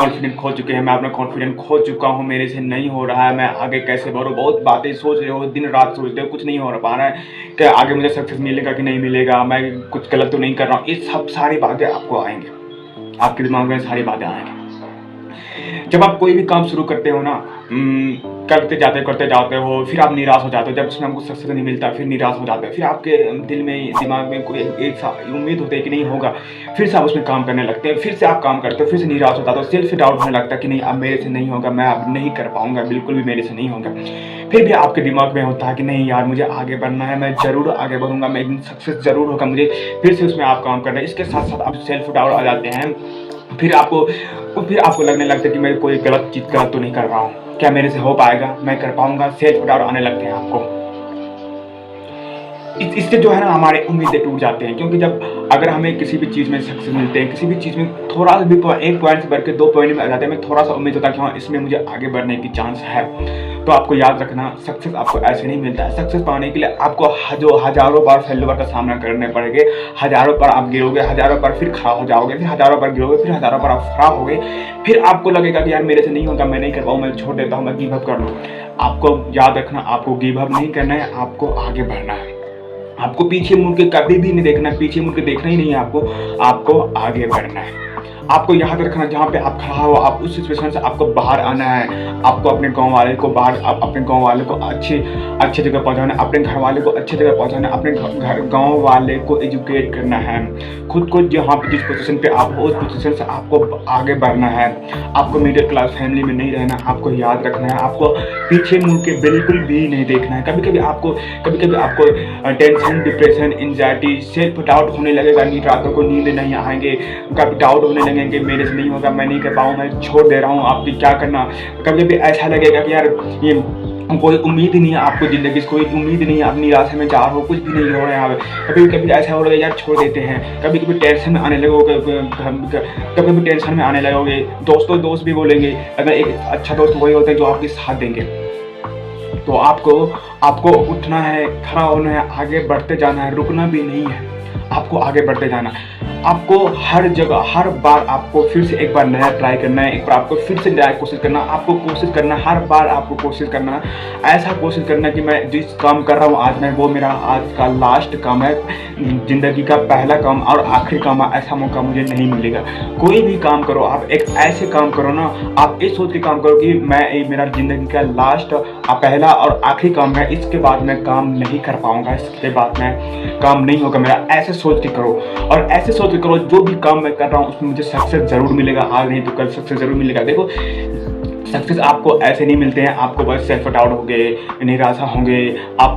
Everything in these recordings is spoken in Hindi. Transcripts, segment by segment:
कॉन्फिडेंस खो चुके हैं, मैं अपना कॉन्फिडेंस खो चुका हूँ, मेरे से नहीं हो रहा है, मैं आगे कैसे बढ़ूँ। बहुत बातें सोच रहे हो, दिन रात सोचते हो, कुछ नहीं हो पा रहा है कि आगे मुझे सक्सेस मिलेगा कि नहीं मिलेगा, मैं कुछ गलत तो नहीं कर रहा हूँ। ये सब सारी बातें आपको आएंगे, आपके दिमाग में सारी बातें आएंगी। जब आप कोई भी काम शुरू करते हो ना, करते जाते हो, फिर आप निराश हो जाते हो। जब उसमें आपको सक्सेस नहीं मिलता, फिर निराश हो जाते हो। फिर आपके दिल में, दिमाग में कोई एक सा उम्मीद होती है कि नहीं होगा। फिर से आप उसमें काम करने लगते हैं, फिर से आप काम करते हो, फिर से निराश हो जाते हो, सेल्फ डाउट होने लगता है कि नहीं, अब मेरे से नहीं होगा, मैं अब नहीं कर पाऊंगा, बिल्कुल भी मेरे से नहीं होगा। फिर भी आपके दिमाग में होता है कि नहीं यार, मुझे आगे बढ़ना है, मैं ज़रूर आगे बढ़ूंगा, मैं एक दिन सक्सेस ज़रूर होगा मुझे। फिर से उसमें आप काम कर रहे हैं, इसके साथ साथ आप सेल्फ डाउट आ जाते हैं। फिर आपको लगने लगता है कि मैं कोई गलत तो नहीं कर रहा हूँ, क्या मेरे से हो पाएगा, मैं कर पाऊंगा। सेल्फ डाउट आने लगते हैं आपको। इससे जो है ना, हमारे उम्मीदें टूट जाते हैं। क्योंकि जब अगर हमें किसी भी चीज़ में सक्सेस मिलते हैं, किसी भी चीज़ में थोड़ा भी एक पॉइंट से बढ़ के 2 पॉइंट में आ जाते हैं, मैं थोड़ा सा उम्मीद होता है कि हाँ, इसमें मुझे आगे बढ़ने की चांस है। तो आपको याद रखना, सक्सेस आपको ऐसे नहीं मिलता है। सक्सेस पाने के लिए आपको हज़ारों बार फेल्योर का सामना करने पड़ेंगे। हज़ारों बार आप गिरोगे, हज़ारों बार फिर खड़ा हो जाओगे, फिर हज़ारों बार गिरोगे, फिर हज़ारों बार आप खड़ा होगे। फिर आपको लगेगा कि यार मेरे से नहीं होगा, मैं नहीं कर पाऊँ, मैं छोड़ देता हूँ, मैं गिव अप कर लूँ। आपको याद रखना, आपको गिव अप नहीं करना है, आपको आगे बढ़ना है। आपको पीछे मुड़ के कभी भी नहीं देखना, पीछे मुड़ के देखना ही नहीं है आपको आगे बढ़ना है। आपको याद रखना, जहाँ पे आप खड़ा हो, आप उस सिचुएशन से आपको बाहर आना है। आपको अपने गांव वाले को अपने गांव वाले को अच्छे जगह पहुंचाना, अपने घर वाले को अच्छे जगह पहुंचाना, अपने गांव वाले को एजुकेट करना है। खुद को जहाँ पे जिस पोजीशन पे आप हो, उस पोजीशन से आपको आगे बढ़ना है। आपको मिडिल क्लास फैमिली में नहीं रहना, आपको याद रखना है। आपको पीछे मुड़ के बिल्कुल भी नहीं देखना है। कभी कभी आपको tension, depression, anxiety, self doubt होने लगेगा, नींद रातों को नींद नहीं आएंगे, कभी डाउट होने लगेंगे, मेरे से नहीं होगा, मैं नहीं कर पाऊँ, मैं छोड़ दे रहा हूँ, आपकी क्या करना। कभी कभी ऐसा लगेगा कि यार ये कोई उम्मीद ही नहीं है आपको, ज़िंदगी से कोई उम्मीद नहीं है, आप निराशा में जा रहे हो, कुछ भी नहीं हो रहा है। कभी कभी ऐसा हो रहा है यार छोड़ देते हैं। कभी कभी टेंशन में आने लगोगे, कभी भी टेंशन में आने लगोगे। दोस्त भी बोलेंगे, अगर एक अच्छा दोस्त वही होता है जो आपके साथ देंगे। तो आपको उठना है, खड़ा होना है, आगे बढ़ते जाना है, रुकना भी नहीं है, आपको आगे बढ़ते जाना है। आपको हर जगह, हर बार आपको फिर से एक बार नया ट्राई करना है, एक बार आपको फिर से नया कोशिश करना, आपको कोशिश करना, हर बार आपको कोशिश करना, ऐसा कोशिश करना कि मैं जिस काम कर रहा हूँ आज, मैं वो मेरा आज का लास्ट काम है, ज़िंदगी का पहला काम और आखिरी काम है, ऐसा मौका मुझे नहीं मिलेगा। कोई भी काम करो, आप एक ऐसे काम करो ना, आप इस सोच के काम करो कि मैं मेरा ज़िंदगी का लास्ट पहला और आखिरी काम है, इसके बाद मैं काम नहीं कर पाऊंगा, इसके बाद मैं काम नहीं होगा मेरा। ऐसे सोच के करो, और ऐसे सोच के करो जो भी काम मैं कर रहा हूँ उसमें मुझे सक्सेस जरूर मिलेगा, आज नहीं तो कल सक्सेस जरूर मिलेगा। देखो, सक्सेस आपको ऐसे नहीं मिलते हैं, आपको बस सेल्फ डाउट होंगे, निराशा होंगे, आप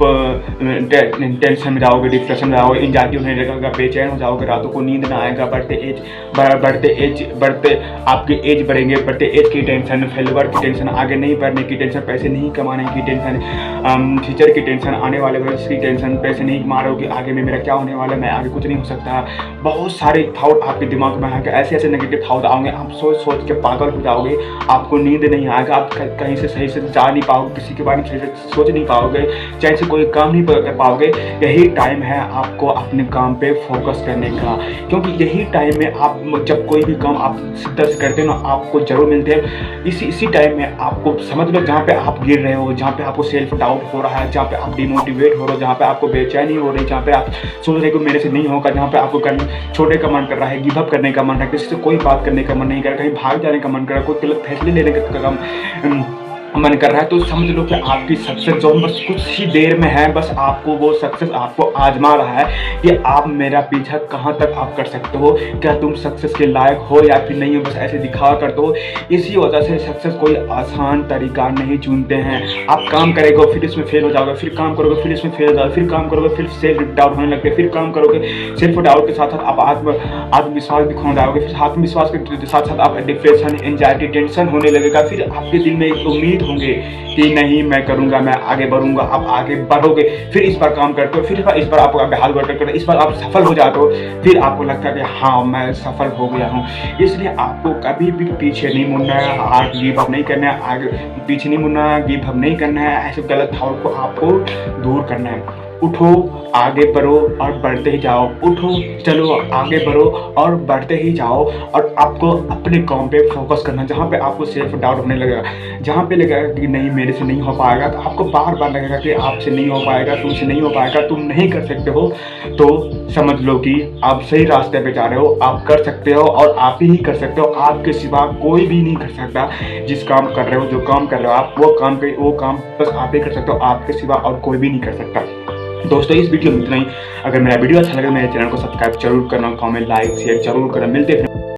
टेंशन में जाओगे, डिप्रेशन में जाओगे, एंजाइटी होने लगेगा, बेचैन हो जाओगे, रातों को नींद ना आएगा, बढ़ते आपकी एज बढ़ेंगे, बढ़ते एज की टेंशन, फेल्योर की टेंशन, आगे नहीं बढ़ने की टेंशन, पैसे नहीं कमाने की टेंशन, फ्यूचर की टेंशन, आने वाले भविष्य की टेंशन, पैसे नहीं कमा रहे हो कि आगे में मेरा क्या होने वाला है, मैं आगे कुछ नहीं हो सकता। बहुत सारे थॉट आपके दिमाग में आएंगे, ऐसे नेगेटिव थॉट आओगे, आप सोच के पागल हो जाओगे, आपको नींद नहीं आएगा, आप कहीं से सही से जा नहीं पाओगे, किसी के बारे में सही से सोच नहीं पाओगे, चाहे से कोई काम नहीं कर पाओगे। यही टाइम है आपको अपने काम पे फोकस करने का, क्योंकि यही टाइम में आप जब कोई भी काम आप शिद्दत से करते हो ना, आपको जरूर मिलते हैं। इसी टाइम में आपको समझ लो, जहाँ पे आप गिर रहे हो, जहाँ पे आपको सेल्फ डाउट हो रहा है, जहाँ पे आप डिमोटिवेट हो रहे हो, जहाँ पे आपको बेचैनी हो रही है, जहाँ पे आप सोच रहे हो मेरे से नहीं होगा, जहाँ पे आपको छोड़ने का मन कर रहा है, गिव अप करने का मन है, किसी से कोई बात करने का मन नहीं कर रहा, कहीं भाग जाने का मन कर रहा है, कोई गलत फैसले लेने का मन कर रहा है, तो समझ लो कि आपकी सक्सेस जोन बस कुछ ही देर में है। बस आपको वो सक्सेस आपको आजमा रहा है कि आप मेरा पीछा कहाँ तक आप कर सकते हो, क्या तुम सक्सेस के लायक हो या फिर नहीं हो, बस ऐसे दिखावा करते हो। इसी वजह से सक्सेस कोई आसान तरीका नहीं चुनते हैं। आप काम करेंगे फिर इसमें फेल हो जाओगे, फिर काम करोगे फिर इसमें फेल हो जाओगे, फिर काम करोगे फिर सेल्फ डाउट होने लगते, फिर काम करोगे सेल्फ डाउट के साथ साथ आप आत्मविश्वास भी खो जाओगे, फिर आत्मविश्वास के साथ साथ आप डिप्रेशन, एंजाइटी, टेंशन होने लगेगा। फिर आपके दिल में एक उम्मीद होंगे कि नहीं मैं करूंगा, मैं आगे बढ़ूंगा। आप आगे बढ़ोगे, फिर इस पर काम करते हो, फिर इस पर आप हाथ वर्क करते हो, इस पर आप सफल हो जाते हो, फिर आपको लगता है कि हाँ मैं सफल हो गया हूँ। इसलिए आपको कभी भी पीछे नहीं मुड़ना है, आगे गिव अप नहीं करना है, आगे पीछे नहीं मुड़ना है, गिव अप नहीं करना है। ऐसे गलत थॉट को आपको दूर करना है। उठो, आगे बढ़ो और बढ़ते ही जाओ। उठो, चलो, आगे बढ़ो और बढ़ते ही जाओ। और आपको अपने काम पे फोकस करना, जहाँ पे आपको सेल्फ डाउट होने लगेगा, जहाँ पे लगेगा कि नहीं मेरे से नहीं हो पाएगा, तो आपको बार बार लगेगा कि आपसे नहीं हो पाएगा, तुमसे नहीं हो पाएगा, तुम नहीं कर सकते हो, तो समझ लो कि आप सही रास्ते पे जा रहे हो। आप कर सकते हो और आप ही कर सकते हो, आपके सिवा कोई भी नहीं कर सकता। जिस काम कर रहे हो, जो काम कर रहे हो आप, वो काम बस आप ही कर सकते हो, आपके सिवा और कोई भी नहीं कर सकता। दोस्तों, इस वीडियो में इतना ही। अगर मेरा वीडियो अच्छा लगे मेरे चैनल को सब्सक्राइब जरूर करना, कमेंट लाइक शेयर जरूर करना। मिलते हैं।